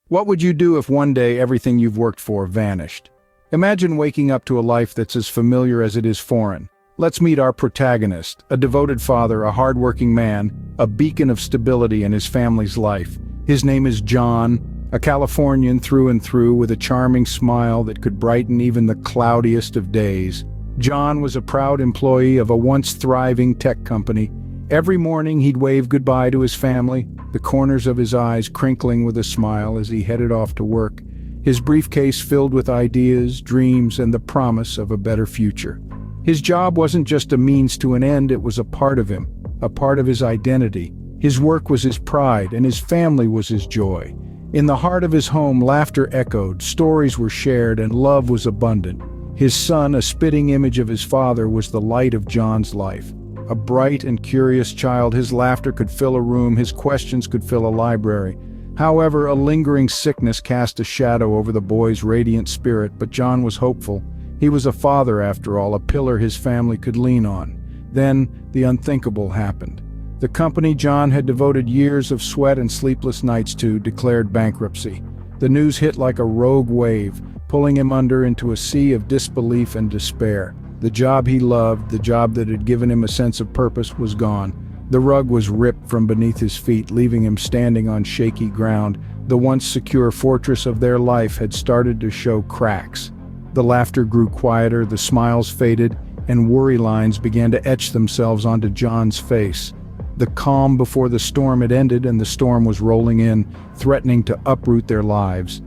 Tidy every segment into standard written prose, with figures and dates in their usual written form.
What would you do if one day everything you've worked for vanished? Imagine waking up to a life that's as familiar as it is foreign. Let's meet our protagonist, a devoted father, a hardworking man, a beacon of stability in his family's life. His name is John, a Californian through and through with a charming smile that could brighten even the cloudiest of days. John was a proud employee of a once thriving tech company. Every morning he'd wave goodbye to his family, the corners of his eyes crinkling with a smile as he headed off to work, his briefcase filled with ideas, dreams, and the promise of a better future. His job wasn't just a means to an end, it was a part of him, a part of his identity. His work was his pride, and his family was his joy. In the heart of his home, laughter echoed, stories were shared, and love was abundant. His son, a spitting image of his father, was the light of John's life. A bright and curious child, his laughter could fill a room, his questions could fill a library. However, a lingering sickness cast a shadow over the boy's radiant spirit, but John was hopeful. He was a father, after all, a pillar his family could lean on. Then, the unthinkable happened. The company John had devoted years of sweat and sleepless nights to declared bankruptcy. The news hit like a rogue wave, pulling him under into a sea of disbelief and despair. The job he loved, the job that had given him a sense of purpose, was gone. The rug was ripped from beneath his feet, leaving him standing on shaky ground. The once secure fortress of their life had started to show cracks. The laughter grew quieter, the smiles faded, and worry lines began to etch themselves onto John's face. The calm before the storm had ended, and the storm was rolling in, threatening to uproot their lives.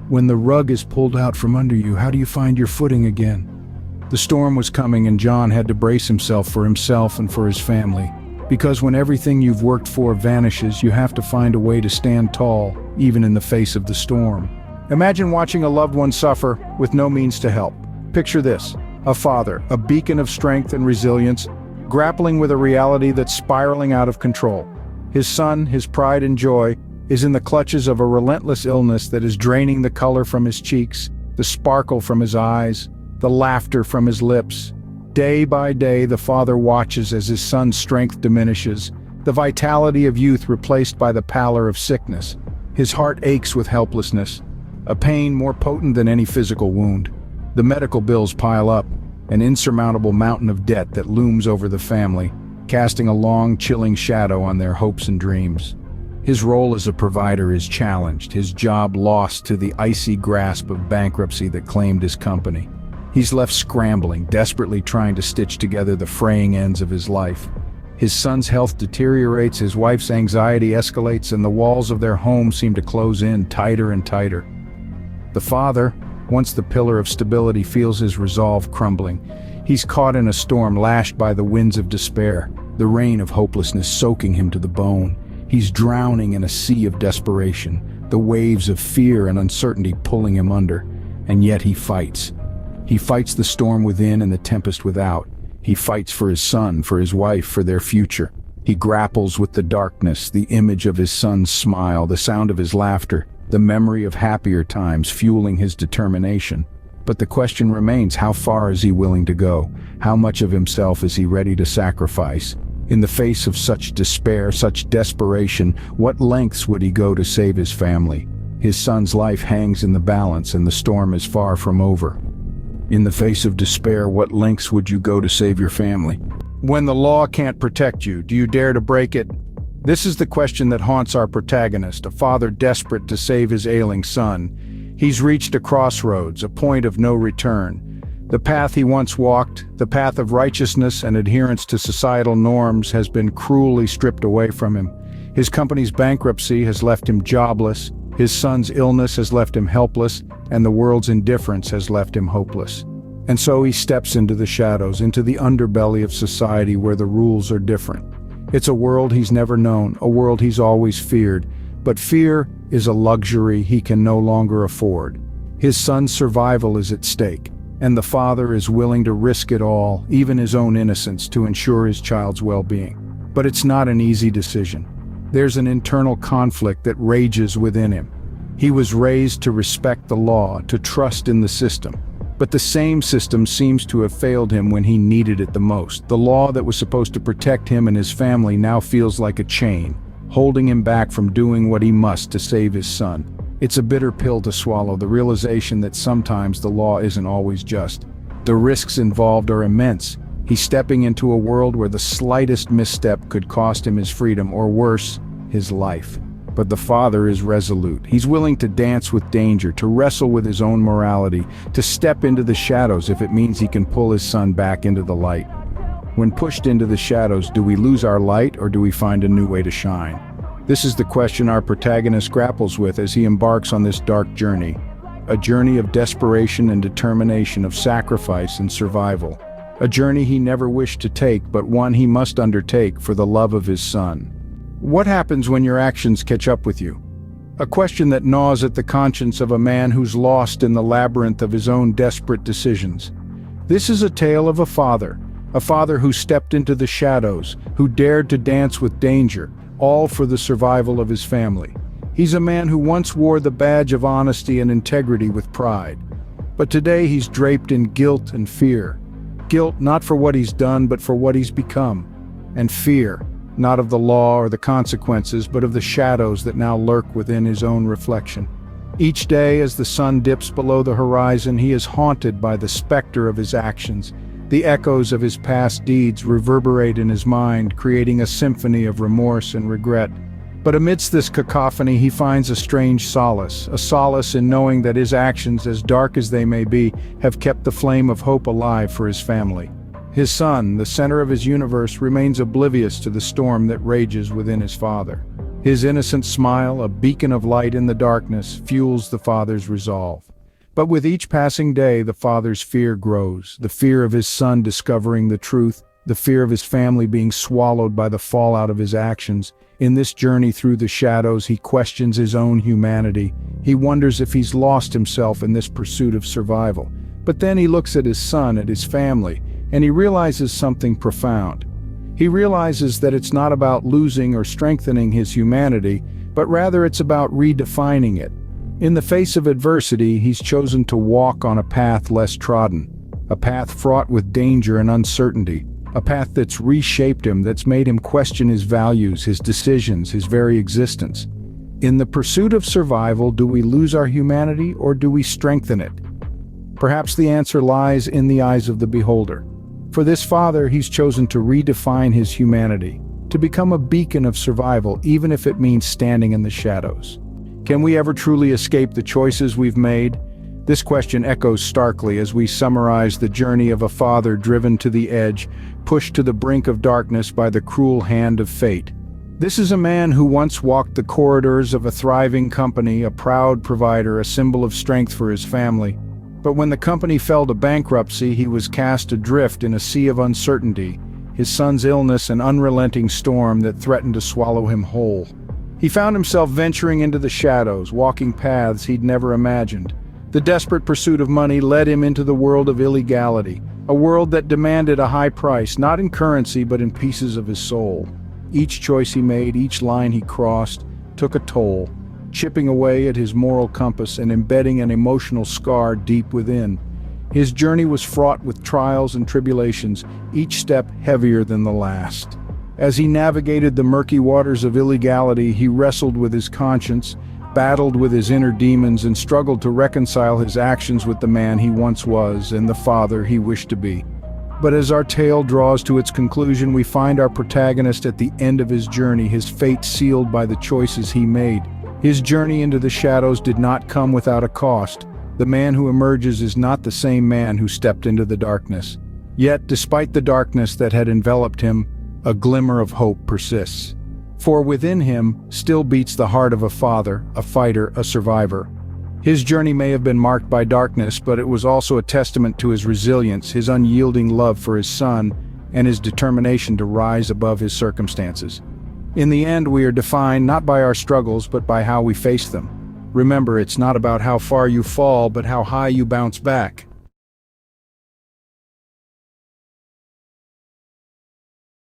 When the rug is pulled out from under you, how do you find your footing again? The storm was coming, and John had to brace himself for himself and for his family. Because when everything you've worked for vanishes, you have to find a way to stand tall, even in the face of the storm. Imagine watching a loved one suffer with no means to help. Picture this: a father, a beacon of strength and resilience, grappling with a reality that's spiraling out of control. His son, his pride and joy, is in the clutches of a relentless illness that is draining the color from his cheeks, the sparkle from his eyes, the laughter from his lips. Day by day, the father watches as his son's strength diminishes, the vitality of youth replaced by the pallor of sickness. His heart aches with helplessness, a pain more potent than any physical wound. The medical bills pile up, an insurmountable mountain of debt that looms over the family, casting a long, chilling shadow on their hopes and dreams. His role as a provider is challenged, his job lost to the icy grasp of bankruptcy that claimed his company. He's left scrambling, desperately trying to stitch together the fraying ends of his life. His son's health deteriorates, his wife's anxiety escalates, and the walls of their home seem to close in tighter and tighter. The father, once the pillar of stability, feels his resolve crumbling. He's caught in a storm lashed by the winds of despair, the rain of hopelessness soaking him to the bone. He's drowning in a sea of desperation, the waves of fear and uncertainty pulling him under. And yet he fights. He fights the storm within and the tempest without. He fights for his son, for his wife, for their future. He grapples with the darkness, the image of his son's smile, the sound of his laughter, the memory of happier times fueling his determination. But the question remains, how far is he willing to go? How much of himself is he ready to sacrifice? In the face of such despair, such desperation, what lengths would he go to save his family? His son's life hangs in the balance, and the storm is far from over. In the face of despair, what lengths would you go to save your family? When the law can't protect you, do you dare to break it? This is the question that haunts our protagonist, a father desperate to save his ailing son. He's reached a crossroads, a point of no return. The path he once walked, the path of righteousness and adherence to societal norms, has been cruelly stripped away from him. His company's bankruptcy has left him jobless, his son's illness has left him helpless, and the world's indifference has left him hopeless. And so he steps into the shadows, into the underbelly of society where the rules are different. It's a world he's never known, a world he's always feared. But fear is a luxury he can no longer afford. His son's survival is at stake, and the father is willing to risk it all, even his own innocence, to ensure his child's well-being. But it's not an easy decision. There's an internal conflict that rages within him. He was raised to respect the law, to trust in the system. But the same system seems to have failed him when he needed it the most. The law that was supposed to protect him and his family now feels like a chain, holding him back from doing what he must to save his son. It's a bitter pill to swallow, the realization that sometimes the law isn't always just. The risks involved are immense. He's stepping into a world where the slightest misstep could cost him his freedom, or worse, his life. But the father is resolute. He's willing to dance with danger, to wrestle with his own morality, to step into the shadows if it means he can pull his son back into the light. When pushed into the shadows, do we lose our light, or do we find a new way to shine? This is the question our protagonist grapples with as he embarks on this dark journey. A journey of desperation and determination, of sacrifice and survival. A journey he never wished to take, but one he must undertake for the love of his son. What happens when your actions catch up with you? A question that gnaws at the conscience of a man who's lost in the labyrinth of his own desperate decisions. This is a tale of a father who stepped into the shadows, who dared to dance with danger, all for the survival of his family. He's a man who once wore the badge of honesty and integrity with pride. But today he's draped in guilt and fear. Guilt not for what he's done, but for what he's become. And fear, not of the law or the consequences, but of the shadows that now lurk within his own reflection. Each day, as the sun dips below the horizon, he is haunted by the specter of his actions. The echoes of his past deeds reverberate in his mind, creating a symphony of remorse and regret. But amidst this cacophony, he finds a strange solace, a solace in knowing that his actions, as dark as they may be, have kept the flame of hope alive for his family. His son, the center of his universe, remains oblivious to the storm that rages within his father. His innocent smile, a beacon of light in the darkness, fuels the father's resolve. But with each passing day, the father's fear grows, the fear of his son discovering the truth, the fear of his family being swallowed by the fallout of his actions. In this journey through the shadows, he questions his own humanity. He wonders if he's lost himself in this pursuit of survival. But then he looks at his son, at his family, and he realizes something profound. He realizes that it's not about losing or strengthening his humanity, but rather it's about redefining it. In the face of adversity, he's chosen to walk on a path less trodden, a path fraught with danger and uncertainty, a path that's reshaped him, that's made him question his values, his decisions, his very existence. In the pursuit of survival, do we lose our humanity or do we strengthen it? Perhaps the answer lies in the eyes of the beholder. For this father, he's chosen to redefine his humanity, to become a beacon of survival, even if it means standing in the shadows. Can we ever truly escape the choices we've made? This question echoes starkly as we summarize the journey of a father driven to the edge, pushed to the brink of darkness by the cruel hand of fate. This is a man who once walked the corridors of a thriving company, a proud provider, a symbol of strength for his family. But when the company fell to bankruptcy, he was cast adrift in a sea of uncertainty, his son's illness an unrelenting storm that threatened to swallow him whole. He found himself venturing into the shadows, walking paths he'd never imagined. The desperate pursuit of money led him into the world of illegality, a world that demanded a high price, not in currency but in pieces of his soul. Each choice he made, each line he crossed, took a toll, chipping away at his moral compass and embedding an emotional scar deep within. His journey was fraught with trials and tribulations, each step heavier than the last. As he navigated the murky waters of illegality, he wrestled with his conscience, battled with his inner demons, and struggled to reconcile his actions with the man he once was and the father he wished to be. But as our tale draws to its conclusion, we find our protagonist at the end of his journey, his fate sealed by the choices he made. His journey into the shadows did not come without a cost. The man who emerges is not the same man who stepped into the darkness. Yet, despite the darkness that had enveloped him, a glimmer of hope persists. For within him still beats the heart of a father, a fighter, a survivor. His journey may have been marked by darkness, but it was also a testament to his resilience, his unyielding love for his son, and his determination to rise above his circumstances. In the end, we are defined not by our struggles, but by how we face them. Remember, it's not about how far you fall, but how high you bounce back.